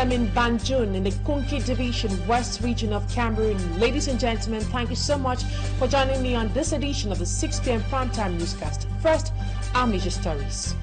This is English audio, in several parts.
p.m. in Banjul in the Kunki Division, West region of Cameroon. Ladies and gentlemen, thank you so much for joining me on this edition of the 6 p.m. primetime newscast. First, our major stories.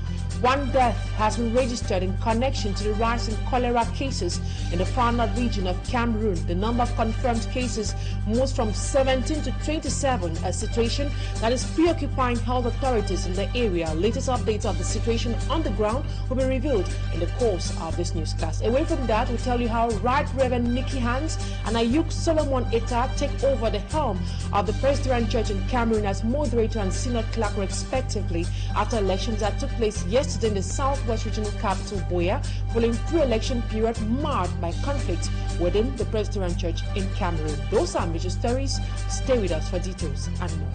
One death has been registered in connection to the rise in cholera cases in the far north region of Cameroon. The number of confirmed cases moves from 17 to 27, a situation that is preoccupying health authorities in the area. Latest updates of the situation on the ground will be revealed in the course of this newscast. Away from that, we'll tell you how Right Reverend Nicky Hans and Ayuk Solomon Eta take over the helm of the Presbyterian Church in Cameroon as moderator and synod clerk respectively after elections that took place yesterday in the southwest regional capital, Boya, following pre-election period marred by conflict within the Presbyterian Church in Cameroon. Those are major stories. Stay with us for details and more.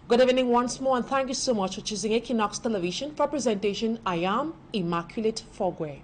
Good evening once more, and thank you so much for choosing Equinoxe Television. For presentation, I am Immaculate Fogwe.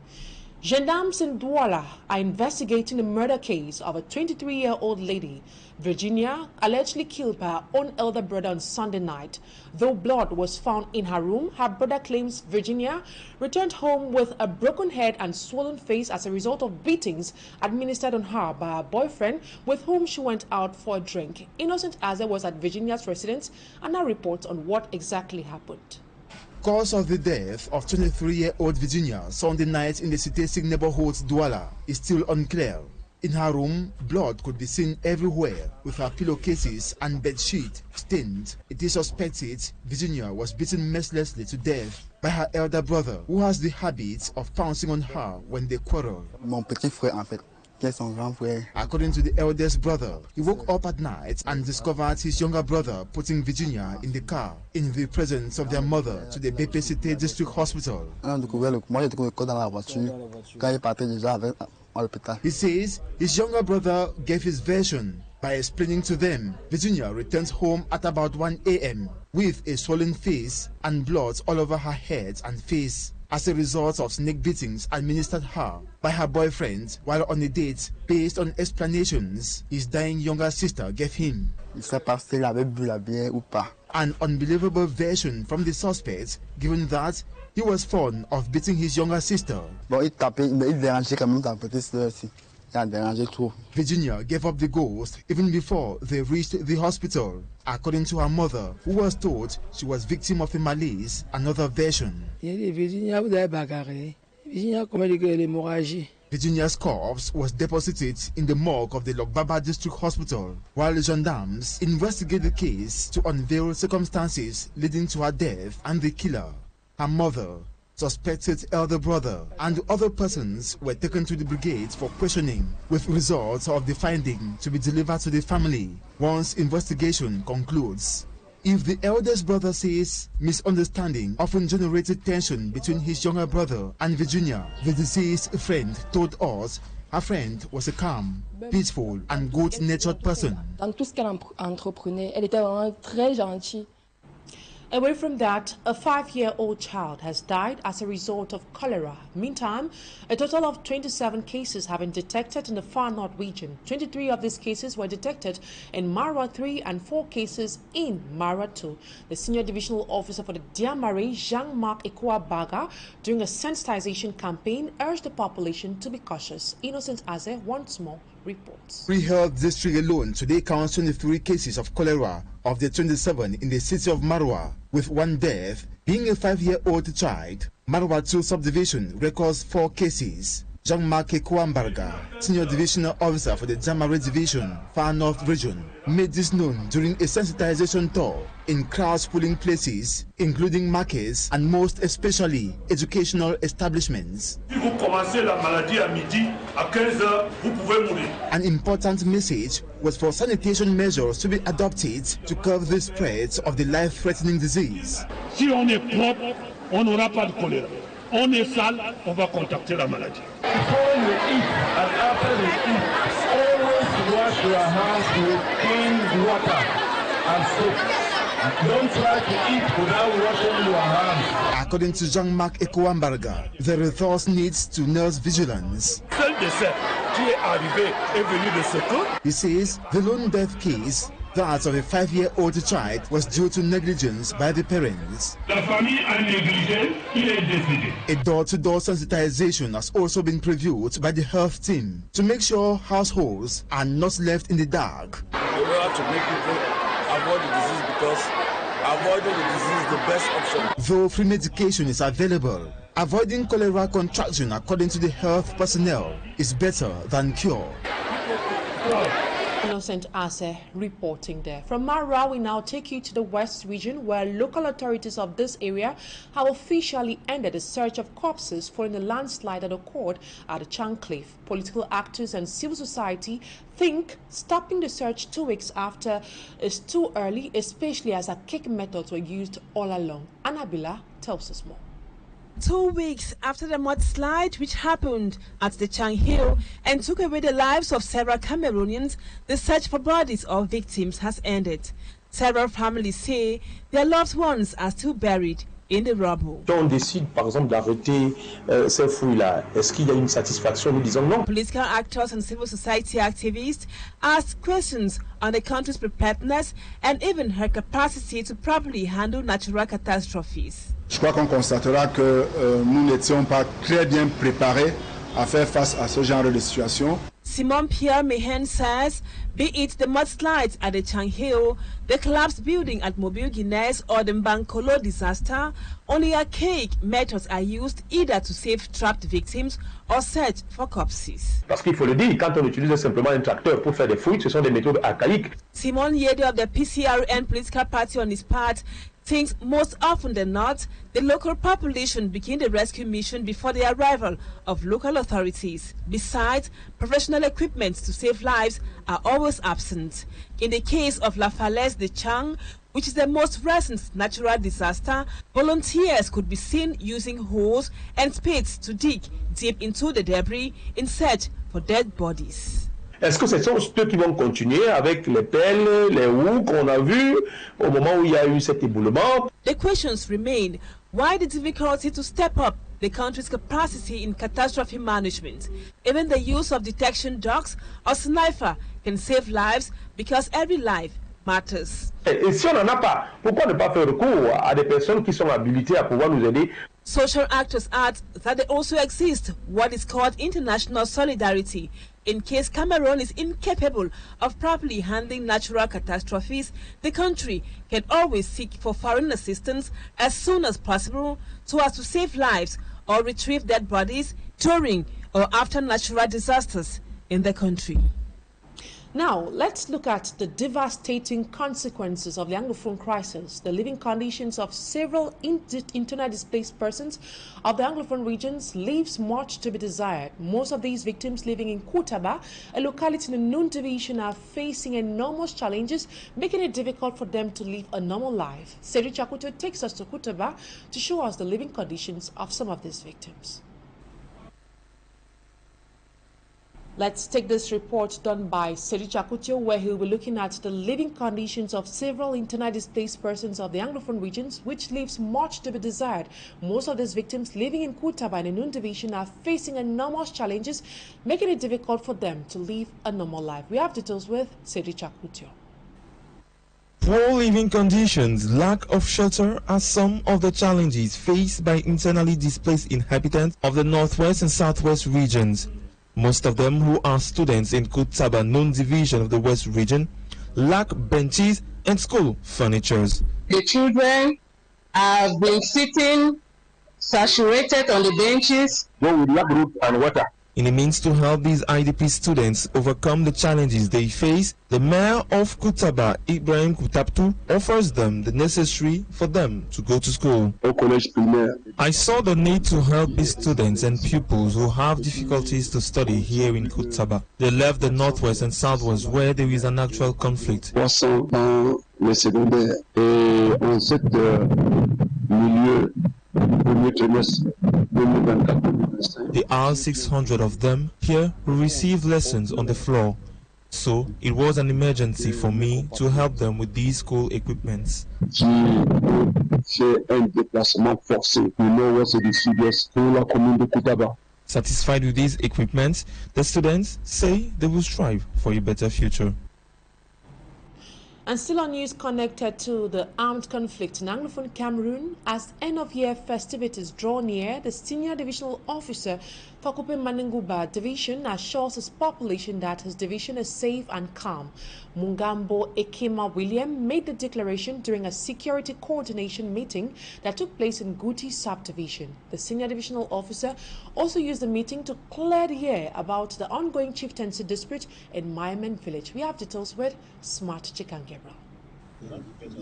Gendarmes in Duala are investigating the murder case of a 23-year-old lady, Virginia, allegedly killed by her own elder brother on Sunday night. Though blood was found in her room, her brother claims Virginia returned home with a broken head and swollen face as a result of beatings administered on her by her boyfriend with whom she went out for a drink. Innocent Aze was at Virginia's residence and now reports on what exactly happened. Cause of the death of 23-year-old Virginia Sunday night in the Cité neighborhood Duala is still unclear. In her room, blood could be seen everywhere, with her pillowcases and bedsheet stained. It is suspected Virginia was beaten mercilessly to death by her elder brother, who has the habit of pouncing on her when they quarrel. Mon petit frère, en fait. According to the eldest brother, he woke up at night and discovered his younger brother putting Virginia in the car in the presence of their mother to the BPCT district hospital. He says his younger brother gave his version by explaining to them Virginia returns home at about 1 a.m. with a swollen face and blood all over her head and face as a result of snake beatings administered her by her boyfriend while on a date based on explanations his dying younger sister gave him. An unbelievable version from the suspect, given that he was fond of beating his younger sister. Virginia gave up the ghost even before they reached the hospital. According to her mother, who was told she was victim of a malaise, another version. Virginia's corpse was deposited in the morgue of the Logbaba District Hospital, while the gendarmes investigate the case to unveil circumstances leading to her death and the killer. Her mother, suspected elder brother, and other persons were taken to the brigade for questioning, with results of the finding to be delivered to the family once investigation concludes. If the eldest brother says misunderstanding often generated tension between his younger brother and Virginia, the deceased friend told us her friend was a calm, peaceful, and good-natured person. Dans tout ce qu'elle entreprenait, elle était vraiment très gentille. Away from that, a 5-year-old child has died as a result of cholera. Meantime, a total of 27 cases have been detected in the far north region. 23 of these cases were detected in Marwa 3 and 4 cases in Marwa 2. The senior divisional officer for the Diamare, Jean-Marc Ekouabaga, during a sensitization campaign, urged the population to be cautious. Innocent Aze once more reports. Free Health District alone today counts 23 cases of cholera of the 27 in the city of Marwa, with one death being a 5-year-old child. Marwa 2 subdivision records 4 cases. Jean-Marc Ekouambarga, Senior Divisional Officer for the Jamare Division, Far North Region, made this known during a sensitization tour in crowd-pooling places, including markets and most especially educational establishments. Si vous commencez la maladie à midi, à 15 heures, vous pouvez mourir. An important message was for sanitation measures to be adopted to curb the spread of the life-threatening disease. Si on est propre, on n'aura pas de choléra. On est sale, on va contacter la maladie. Before you eat and after you eat, always wash your hands with clean water and soap. Don't try to eat without washing your hands. According to Jean-Marc Ekouambarga, there thus needs to nurse vigilance. Seul décès qui est arrivé est venu de secours. He says the lone death case, that of a 5-year-old child, was due to negligence by the parents. La famille a négligé, il est décédé. A door-to-door sensitization has also been previewed by the health team to make sure households are not left in the dark. We have to make people avoid the disease because avoiding the disease is the best option. Though free medication is available, avoiding cholera contraction, according to the health personnel, is better than cure. Innocent Ase reporting there. From Mara, we now take you to the West region, where local authorities of this area have officially ended the search of corpses following a landslide that occurred at the Chanclave. Political actors and civil society think stopping the search 2 weeks after is too early, especially as archaic methods were used all along. Annabella tells us more. 2 weeks after the mudslide, which happened at the Chang Hill and took away the lives of several Cameroonians, the search for bodies of victims has ended. Several families say their loved ones are still buried in the rubble. On décide par exemple d'arrêter ces fouilles-là, est-ce qu'il y a une satisfaction? Nous disons non. Political actors and civil society activists asked questions on the country's preparedness and even her capacity to properly handle natural catastrophes. Je crois qu'on constatera que nous n'étions pas très bien préparés à faire face à ce genre de situation. Simon Pierre Mehen says, be it the mudslides at the Chang Hill, the collapsed building at Mobile Guinness, or the Mbankolo disaster, only archaic methods are used either to save trapped victims or search for corpses. Parce qu'il faut le dire, quand on utilise simplement un tracteur pour faire des fouilles, ce sont des méthodes archaïques. Simon Yede of the PCRN political party on his part thinks most often than not, the local population begin the rescue mission before the arrival of local authorities. Besides, professional equipment to save lives are always absent. In the case of La Falaise de Chang, which is the most recent natural disaster, volunteers could be seen using hoes and spades to dig deep into the debris in search for dead bodies. Est-ce que ce sont ceux qui vont continuer avec les pelles, les roues qu'on a vues au moment où il y a eu cet éboulement? The questions remain. Why the difficulty to step up the country's capacity in catastrophe management? Even the use of detection dogs or sniper can save lives because every life matters. Et si on n'en a pas, pourquoi ne pas faire recours à des personnes qui sont habilitées à pouvoir nous aider? Social actors add that there also exists what is called international solidarity. In case Cameroon is incapable of properly handling natural catastrophes, the country can always seek for foreign assistance as soon as possible so as to save lives or retrieve dead bodies during or after natural disasters in the country. Now, let's look at the devastating consequences of the Anglophone crisis. The living conditions of several internally displaced persons of the Anglophone regions leaves much to be desired. Most of these victims living in Kutaba, a locality in the Nous division, are facing enormous challenges, making it difficult for them to live a normal life. Seri Chakuto takes us to Kutaba to show us the living conditions of some of these victims. Let's take this report done by Seri Chakutio, where he will be looking at the living conditions of several internally displaced persons of the Anglophone regions, which leaves much to be desired. Most of these victims living in Kutaba in the Nous division are facing enormous challenges, making it difficult for them to live a normal life. We have details with Seri Chakutio. Poor living conditions, lack of shelter are some of the challenges faced by internally displaced inhabitants of the northwest and southwest regions. Most of them, who are students in Kutaba Nous division of the West region, lack benches and school furnitures. The children have been sitting saturated on the benches. With lack of roof and water. In a means to help these IDP students overcome the challenges they face, the mayor of Kutaba, Ibrahim Kutaptu, offers them the necessary for them to go to school. I saw the need to help these students and pupils who have difficulties to study here in Kutaba. They left the northwest and southwest where there is an actual conflict. There are 600 of them here who receive lessons on the floor. So it was an emergency for me to help them with these school equipments. Satisfied with these equipments, the students say they will strive for a better future. And still on news connected to the armed conflict in Anglophone Cameroon, as end-of-year festivities draw near, the senior divisional officer for Kupe Manenguba division assures his population that his division is safe and calm. Mungambo Ekema William made the declaration during a security coordination meeting that took place in Guti subdivision. The senior divisional officer also used the meeting to clear the air about the ongoing chieftaincy dispute in Mayamen village. We have details with Smart Chikange.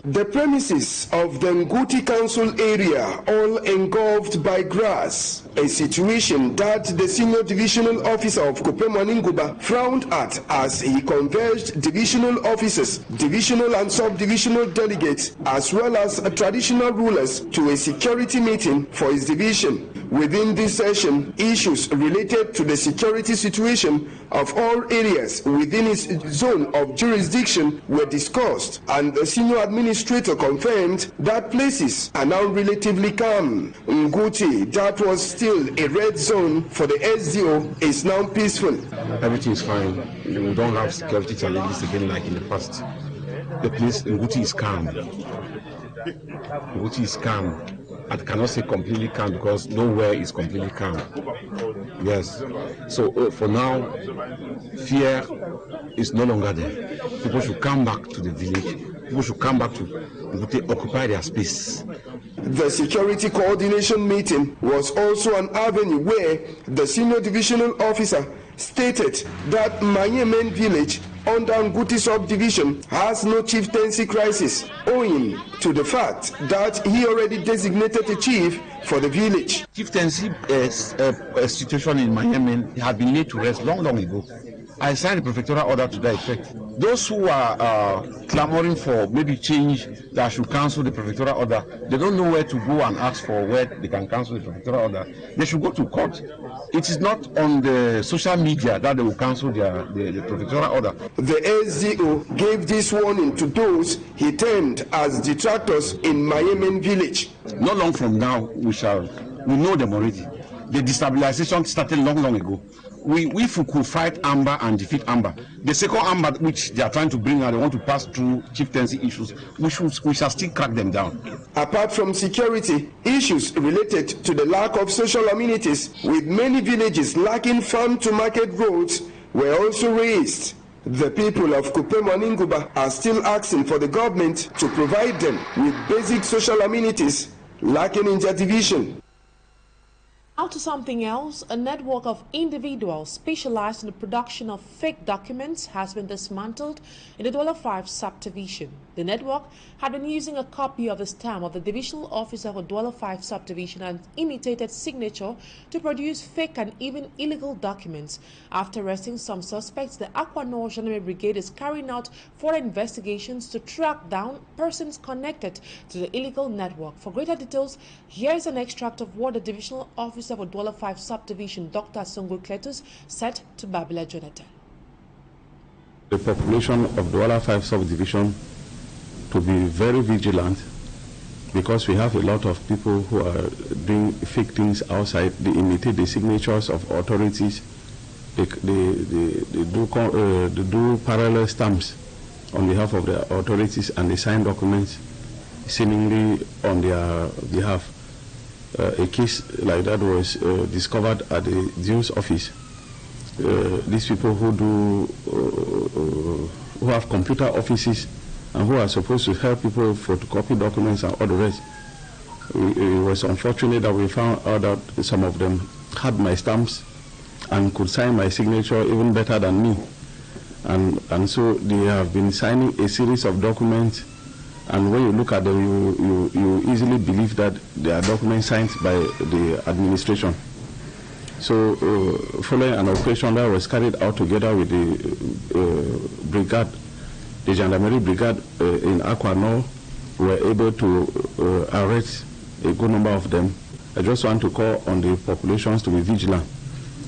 The premises of the Nguti Council area all engulfed by grass, a situation that the senior divisional officer of Kupe Manenguba frowned at as he converged divisional officers, divisional and sub-divisional delegates, as well as traditional rulers to a security meeting for his division. Within this session, issues related to the security situation of all areas within his zone of jurisdiction were discussed, and the senior administrator confirmed that places are now relatively calm. Nguti, that was still a red zone for the SDO, is now peaceful. Everything is fine. We don't have security challenges again like in the past. The place Nguti is calm. Nguti is calm. I cannot say completely calm because nowhere is completely calm. Yes. So for now, fear is no longer there. People should come back to the village. People should come back to occupy their space. The security coordination meeting was also an avenue where the senior divisional officer stated that Mayamen village under Nguti subdivision has no chieftaincy crisis, owing to the fact that he already designated a chief for the village. Chieftaincy situation in Mayamen had been laid to rest long ago. I signed a prefectural order to that effect. Those who are clamoring for maybe change that should cancel the prefectural order, they don't know where to go and ask for where they can cancel the prefectural order. They should go to court. It is not on the social media that they will cancel the prefectural order. The SDO gave this warning to those he termed as detractors in Mayamen village. Not long from now, we know them already. The destabilization started long ago. We could fight Amber and defeat Amber. The second Amber which they are trying to bring out, they want to pass through chieftaincy issues, we shall still crack them down. Apart from security, issues related to the lack of social amenities, with many villages lacking farm-to-market roads, were also raised. The people of Kupe Manenguba are still asking for the government to provide them with basic social amenities lacking in their division. Now to something else, a network of individuals specialized in the production of fake documents has been dismantled in the Duala 5 subdivision. The network had been using a copy of the stamp of the divisional officer for Duala 5 subdivision and imitated signature to produce fake and even illegal documents. After arresting some suspects, the Aquanor Gendarmerie Brigade is carrying out further investigations to track down persons connected to the illegal network. For greater details, here's an extract of what the divisional officer for Duala 5 subdivision, Dr. Songo Kletus, said to Babila Jonathan. The population of Duala 5 subdivision to be very vigilant, because we have a lot of people who are doing fake things outside. They imitate the signatures of authorities. They do parallel stamps on behalf of the authorities, and they sign documents seemingly on their behalf. A case like that was discovered at the DU's office. These people who have computer offices and who are supposed to help people photocopy documents and all the rest. It was unfortunate that we found out that some of them had my stamps and could sign my signature even better than me. And so they have been signing a series of documents, and when you look at them, you easily believe that they are documents signed by the administration. So following an operation that was carried out together with the brigade, the Gendarmerie Brigade in Aquanor, were able to arrest a good number of them. I just want to call on the populations to be vigilant.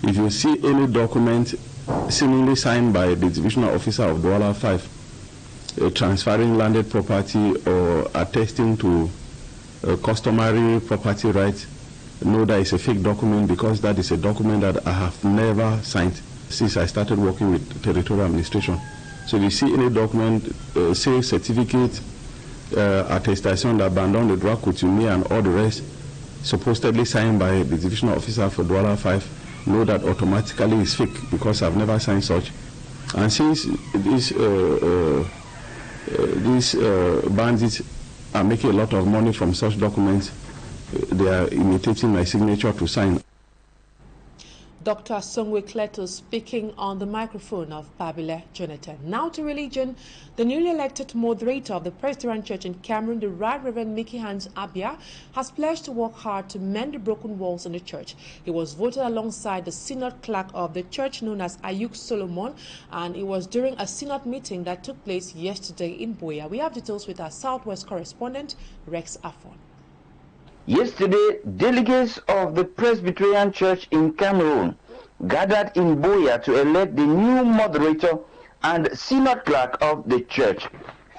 If you see any document seemingly signed by the divisional officer of Duala 5, transferring landed property or attesting to customary property rights, know that it's a fake document because that is a document that I have never signed since I started working with territorial administration. So if you see any document, say certificate, attestation d'abandon de droit coutumier and all the rest, supposedly signed by the divisional officer for Duala 5, know that automatically is fake because I've never signed such. And since these bandits are making a lot of money from such documents, they are imitating my signature to sign. Dr. Songwe Kleto speaking on the microphone of Babile Jonathan. Now to religion. The newly elected moderator of the Presbyterian Church in Cameroon, the Right Reverend Mickey Hans Abia, has pledged to work hard to mend the broken walls in the church. He was voted alongside the synod clerk of the church known as Ayuk Solomon, and it was during a synod meeting that took place yesterday in Boya. We have details with our Southwest correspondent, Rex Afon. Yesterday, delegates of the Presbyterian Church in Cameroon gathered in Boya to elect the new moderator and synod clerk of the church.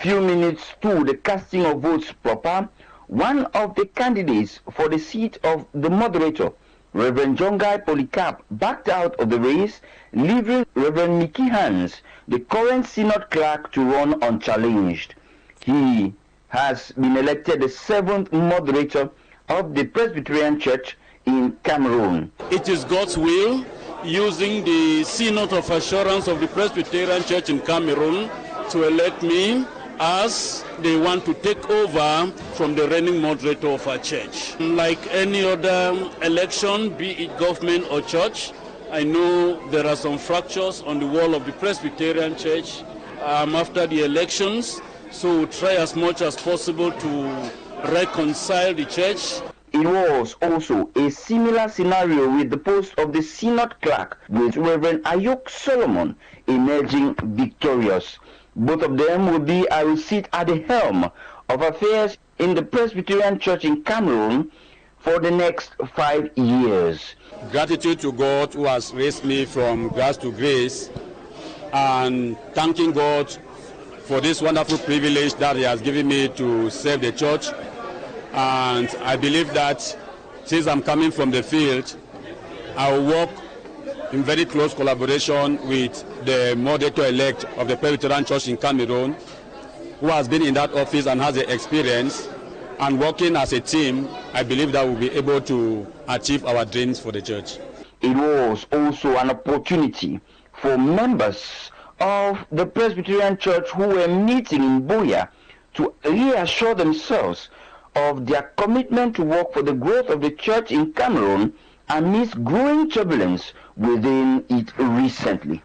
Few minutes to the casting of votes proper, one of the candidates for the seat of the moderator, Reverend Jongai Polycarp, backed out of the race, leaving Reverend Mickey Hans, the current synod clerk, to run unchallenged. He has been elected the 7th moderator of the Presbyterian Church in Cameroon. It is God's will, using the Synod of Assurance of the Presbyterian Church in Cameroon, to elect me as they want to take over from the reigning moderator of our church. Like any other election, be it government or church, I know there are some fractures on the wall of the Presbyterian Church after the elections, so we'll try as much as possible to reconcile the church. It was also a similar scenario with the post of the synod clerk, with Reverend Ayuk Solomon emerging victorious. Both of them will be I will sit at the helm of affairs in the Presbyterian Church in Cameroon for the next 5 years. Gratitude to God who has raised me from grace to grace, and thanking God for this wonderful privilege that He has given me to serve the church. And I believe that since I'm coming from the field, I will work in very close collaboration with the moderator-elect of the Presbyterian Church in Cameroon, who has been in that office and has the experience. And working as a team, I believe that we'll be able to achieve our dreams for the church. It was also an opportunity for members of the Presbyterian Church who were meeting in Boya to reassure themselves of their commitment to work for the growth of the church in Cameroon amidst growing turbulence within it recently.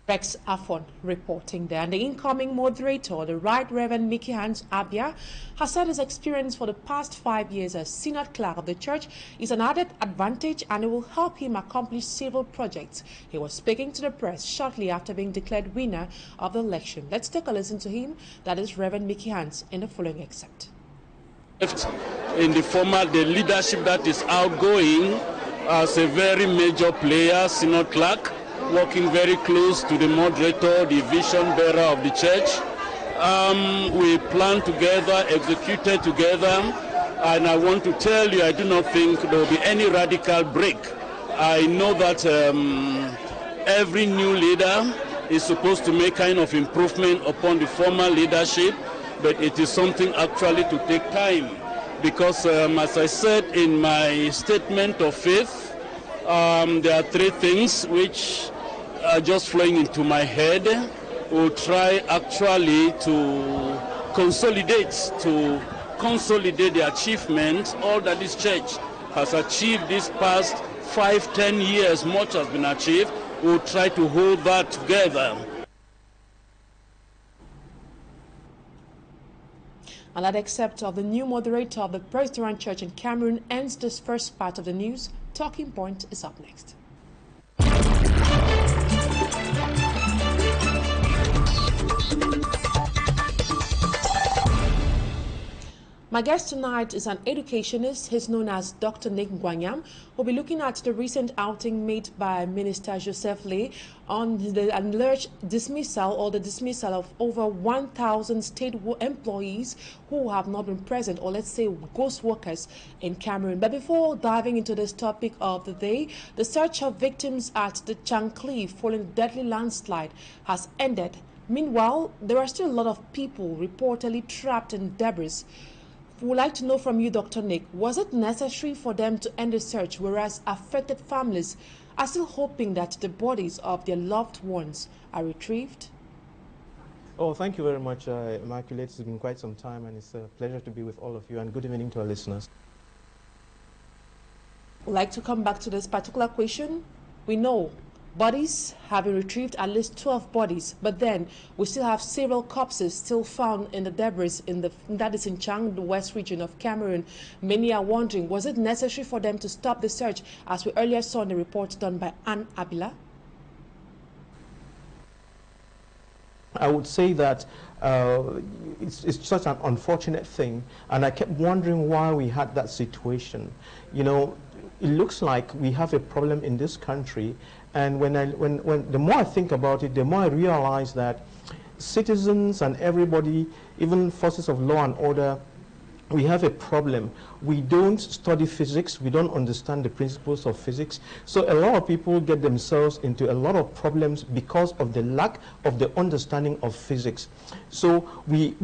Rex Afon reporting there. And the incoming moderator, the Right Reverend Mickey Hans Abia, has said his experience for the past 5 years as synod clerk of the church is an added advantage and it will help him accomplish several projects. He was speaking to the press shortly after being declared winner of the election. Let's take a listen to him. That is Reverend Mickey Hans in the following excerpt. In the leadership that is outgoing as a very major player, synod clerk, working very close to the moderator, the vision bearer of the church. We planned together, executed together, and I want to tell you, I do not think there will be any radical break. I know that every new leader is supposed to make kind of improvement upon the former leadership, but it is something actually to take time, because as I said in my statement of faith, there are 3 things which are just flowing into my head. We'll try actually to consolidate the achievements, all that this church has achieved this past 5-10 years. Much has been achieved. We'll try to hold that together. And that excerpt of the new moderator of the Presbyterian Church in Cameroon ends this first part of the news. Talking Point is up next. My guest tonight is an educationist. He's known as Dr. Nick Ngwanyam. We'll be looking at the recent outing made by Minister Joseph Lee on the alleged dismissal or the dismissal of over 1,000 state employees who have not been present, or let's say ghost workers in Cameroon. But before diving into this topic of the day, the search of victims at the Chancliffe following the deadly landslide has ended. Meanwhile, there are still a lot of people reportedly trapped in debris. We would like to know from you, Dr. Nick, was it necessary for them to end the search, whereas affected families are still hoping that the bodies of their loved ones are retrieved? Oh, thank you very much, Immaculate. It's been quite some time, and it's a pleasure to be with all of you, and good evening to our listeners. We'd like to come back to this particular question. We know bodies have been retrieved, at least 12 bodies, but then we still have several corpses still found in the debris that is in Chang, the west region of Cameroon. Many are wondering, was it necessary for them to stop the search, as we earlier saw in the report done by Anne Abila? I would say that it's such an unfortunate thing, and I kept wondering why we had that situation. You know, it looks like we have a problem in this country, and when the more I think about it, the more I realize that citizens and everybody, even forces of law and order, we have a problem. We don't study physics. We don't understand the principles of physics. So a lot of people get themselves into a lot of problems because of the lack of the understanding of physics. So we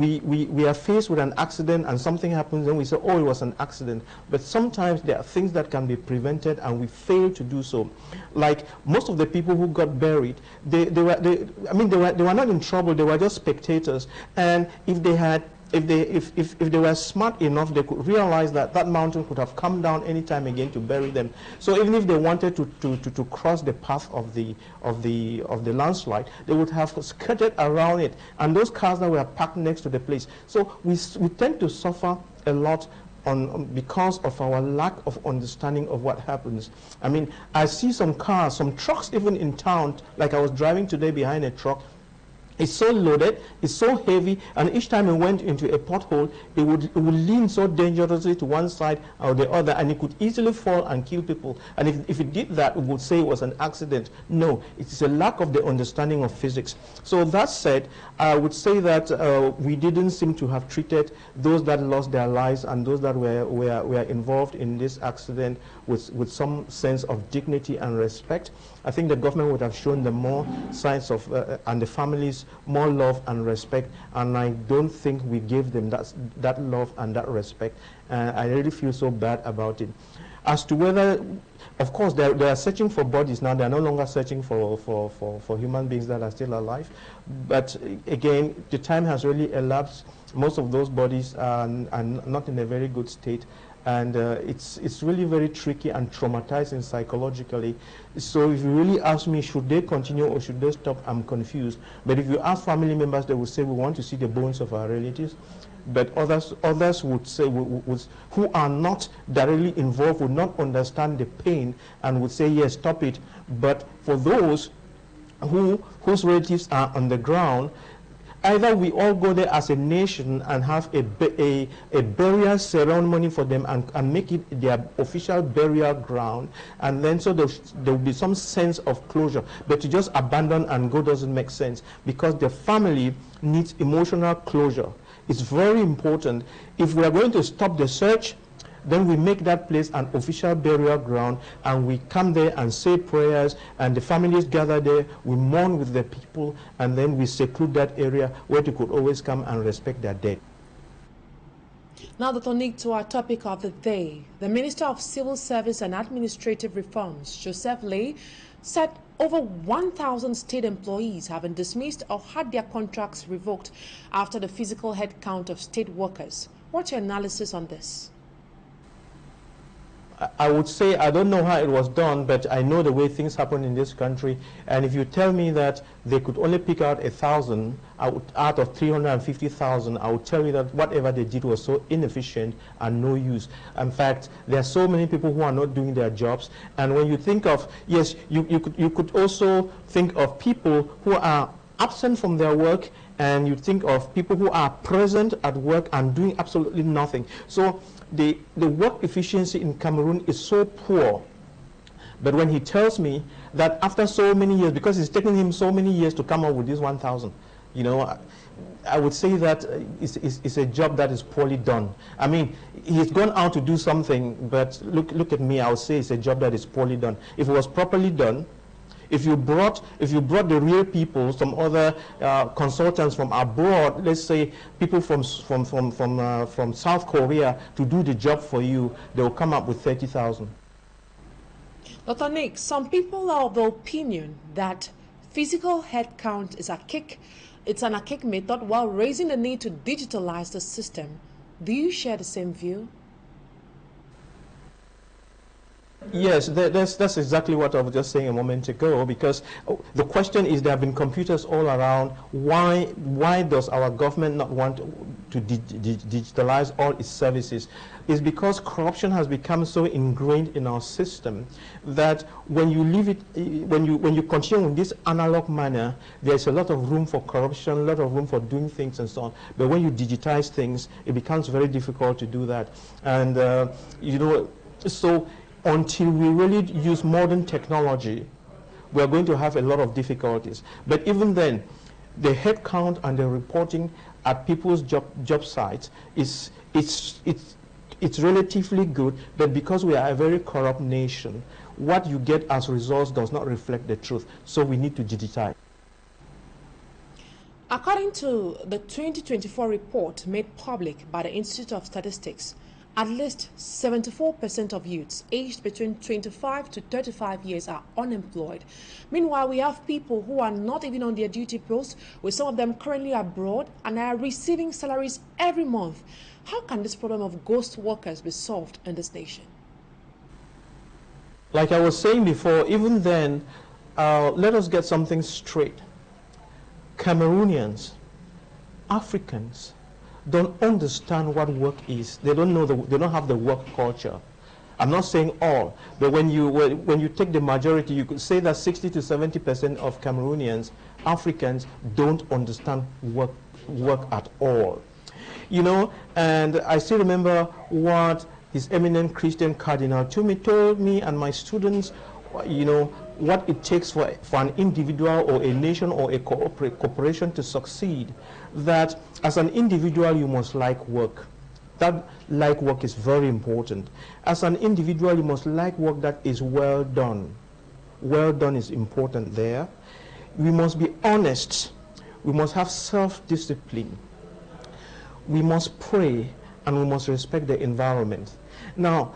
are faced with an accident and something happens and we say, oh, it was an accident. But sometimes there are things that can be prevented and we fail to do so. Like most of the people who got buried, they were not in trouble. They were just spectators. And if they were smart enough, they could realize that that mountain could have come down any time again to bury them. So even if they wanted to cross the path of the landslide, they would have skirted around it, and those cars that were parked next to the place. So we tend to suffer a lot because of our lack of understanding of what happens. I mean, I see some cars, some trucks even in town, like I was driving today behind a truck. It's so loaded, it's so heavy, and each time it went into a pothole, it would lean so dangerously to one side or the other, and it could easily fall and kill people. And if it did that, we would say it was an accident. No, it is a lack of the understanding of physics. So that said, I would say that we didn't seem to have treated those that lost their lives and those that were involved in this accident with some sense of dignity and respect. I think the government would have shown them more signs of, and the families, more love and respect, and I don't think we gave them that love and that respect. I really feel so bad about it. As to whether, of course, they are searching for bodies now. They are no longer searching for human beings that are still alive. But again, the time has really elapsed. Most of those bodies are not in a very good state. And it's really very tricky and traumatizing psychologically. So if you really ask me, should they continue or should they stop, I'm confused. But if you ask family members, they will say, we want to see the bones of our relatives. But others would say, who are not directly involved, would not understand the pain and would say, yes, stop it. But for those whose relatives are on the ground, either we all go there as a nation and have a burial ceremony for them and make it their official burial ground, and then so there will be some sense of closure. But to just abandon and go doesn't make sense, because the family needs emotional closure. It's very important. If we are going to stop the search, then we make that place an official burial ground, and we come there and say prayers, and the families gather there, we mourn with the people, and then we seclude that area where they could always come and respect their dead. Now, Dr. Nick, to our topic of the day. The Minister of Civil Service and Administrative Reforms, Joseph Lee, said over 1,000 state employees have been dismissed or had their contracts revoked after the physical head count of state workers. What's your analysis on this? I would say I don't know how it was done, but I know the way things happen in this country. And if you tell me that they could only pick out 1,000 out of 350,000, I would tell you that whatever they did was so inefficient and no use. In fact, there are so many people who are not doing their jobs. And when you think of, yes, you could also think of people who are absent from their work, and you think of people who are present at work and doing absolutely nothing. So the work efficiency in Cameroon is so poor. But when he tells me that after so many years, because it's taken him so many years to come up with this 1,000, you know, I would say that it's a job that is poorly done. I mean, he's gone out to do something, but look at me, I would say it's a job that is poorly done. If it was properly done, if you brought the real people, some other consultants from abroad, let's say people from South Korea, to do the job for you, they will come up with 30,000. Dr. Nick, some people are of the opinion that physical headcount is archaic. It's an archaic method while raising the need to digitalize the system. Do you share the same view? Yes, that's exactly what I was just saying a moment ago, because the question is there have been computers all around. Why does our government not want to digitalize all its services? It's because corruption has become so ingrained in our system that when you leave it, when you continue in this analog manner, there's a lot of room for corruption, a lot of room for doing things and so on. But when you digitize things, it becomes very difficult to do that. And you know, so until we really use modern technology, we're going to have a lot of difficulties. But even then, the headcount and the reporting at people's job sites it's relatively good, but because we are a very corrupt nation, what you get as results does not reflect the truth. So we need to digitize. According to the 2024 report made public by the Institute of Statistics, at least 74% of youths aged between 25 to 35 years are unemployed. Meanwhile, we have people who are not even on their duty posts, with some of them currently abroad and are receiving salaries every month. How can this problem of ghost workers be solved in this nation? Like I was saying before, even then, let us get something straight. Cameroonians, Africans, don't understand what work is. They don't know they don't have the work culture. I'm not saying all, but when you take the majority, you could say that 60 to 70% of Cameroonians, Africans, don't understand work at all. You know, and I still remember what His Eminent Christian Cardinal told me and my students, you know, what it takes for an individual or a nation or a corporation to succeed. That as an individual, you must like work. That like work is very important. As an individual, you must like work that is well done. Well done is important there. We must be honest. We must have self-discipline. We must pray, and we must respect the environment. Now,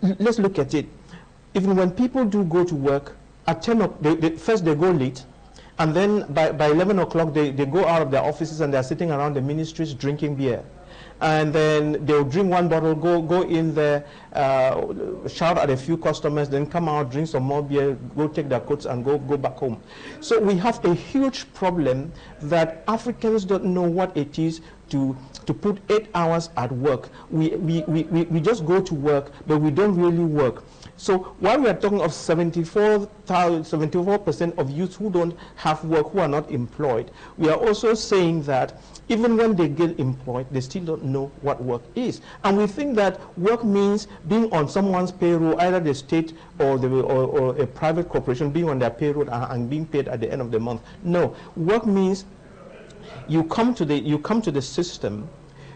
let's look at it. Even when people do go to work, at 10 o'clock, first they go late, and then by 11 o'clock they go out of their offices and they're sitting around the ministries drinking beer. And then they'll drink one bottle, go in there, shout at a few customers, then come out, drink some more beer, go take their coats and go back home. So we have a huge problem that Africans don't know what it is to put 8 hours at work. We just go to work, but we don't really work. So while we are talking of 74% of youth who don't have work, who are not employed, we are also saying that even when they get employed, they still don't know what work is. And we think that work means being on someone's payroll, either the state or a private corporation being on their payroll and being paid at the end of the month. No, work means you come to the system,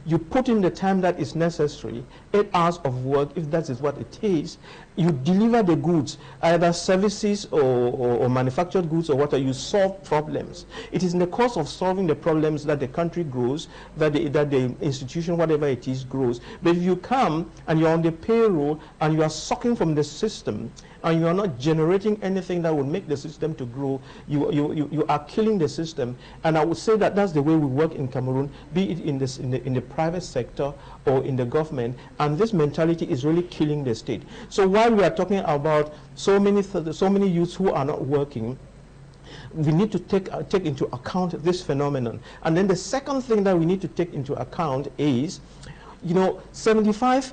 you put in the time that is necessary, 8 hours of work, if that is what it is. You deliver the goods, either services or manufactured goods or whatever. You solve problems. It is in the course of solving the problems that the country grows, that the institution, whatever it is, grows. But if you come and you're on the payroll and you are sucking from the system and you are not generating anything that would make the system to grow, you are killing the system. And I would say that that's the way we work in Cameroon, be it in the private sector or in the government, and this mentality is really killing the state. So while we are talking about so many youths who are not working, we need to take into account this phenomenon. And then the second thing that we need to take into account is, you know, 75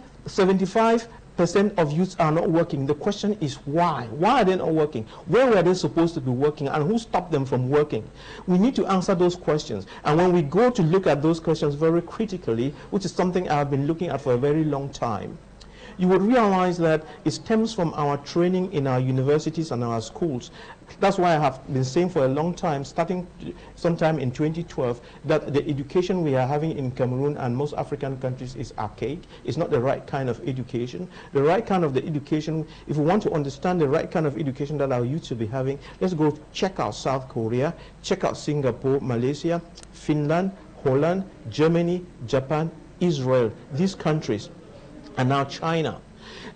of youths are not working. The question is why? Why are they not working? Where were they supposed to be working, and who stopped them from working? We need to answer those questions. And when we go to look at those questions very critically, which is something I've been looking at for a very long time, you would realize that it stems from our training in our universities and our schools. That's why I have been saying for a long time, starting sometime in 2012, that the education we are having in Cameroon and most African countries is archaic. It's not the right kind of education. The right kind of the education, if we want to understand the right kind of education that our youth should be having, let's go check out South Korea, check out Singapore, Malaysia, Finland, Holland, Germany, Japan, Israel, these countries. And now China.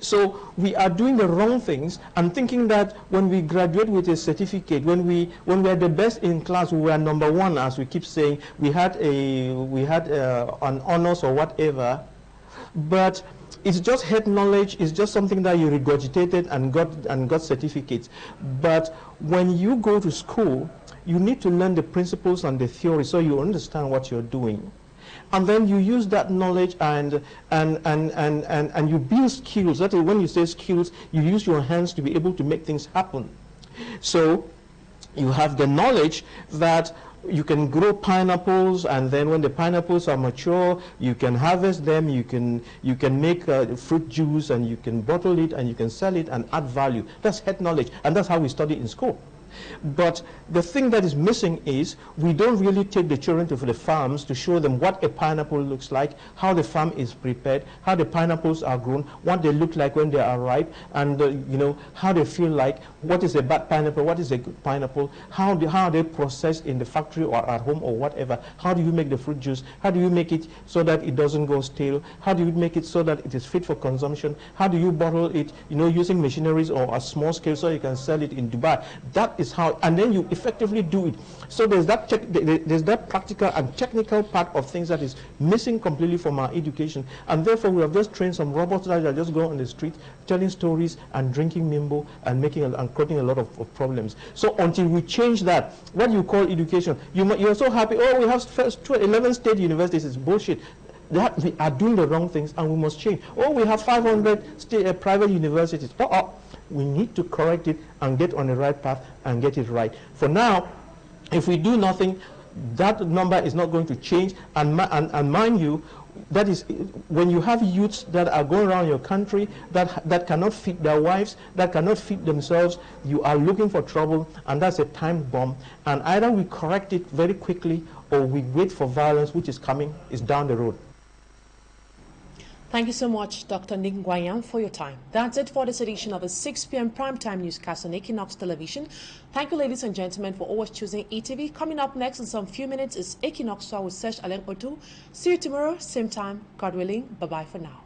So we are doing the wrong things and thinking that when we graduate with a certificate, when we are the best in class, we are number one, as we keep saying, we had an honors or whatever, but it's just head knowledge. It's just something that you regurgitated and got certificates. But when you go to school, you need to learn the principles and the theory so you understand what you're doing. And then you use that knowledge and you build skills. That is, when you say skills, you use your hands to be able to make things happen. So you have the knowledge that you can grow pineapples, and then when the pineapples are mature, you can harvest them, you can make fruit juice, and you can bottle it, and you can sell it and add value. That's head knowledge, and that's how we study in school. But the thing that is missing is we don't really take the children to the farms to show them what a pineapple looks like, how the farm is prepared, how the pineapples are grown, what they look like when they are ripe, and how they feel like, what is a bad pineapple, what is a good pineapple, how are they processed in the factory or at home or whatever, how do you make the fruit juice, how do you make it so that it doesn't go stale, how do you make it so that it is fit for consumption, how do you bottle it, using machineries or a small scale so you can sell it in Dubai. That is how, and then you effectively do it. So there's that practical and technical part of things that is missing completely from our education, and therefore we have just trained some robots that are just going on the street telling stories and drinking nimbo and creating a lot of problems. So until we change that, what you call education, you're so happy, oh, we have 11 state universities. It's bullshit. That we are doing the wrong things and we must change. Oh, we have 500 private universities. We need to correct it and get on the right path and get it right. For now, if we do nothing, that number is not going to change. And mind you, that is when you have youths that are going around your country that cannot feed their wives, that cannot feed themselves, you are looking for trouble, and that's a time bomb. And either we correct it very quickly or we wait for violence, which is down the road. Thank you so much, Dr. Nick Nguyen, for your time. That's it for this edition of the 6 p.m. primetime newscast on Equinoxe Television. Thank you, ladies and gentlemen, for always choosing ETV. Coming up next in some few minutes is Equinoxe with Sesh Aleng Otu. See you tomorrow, same time, God willing. Bye-bye for now.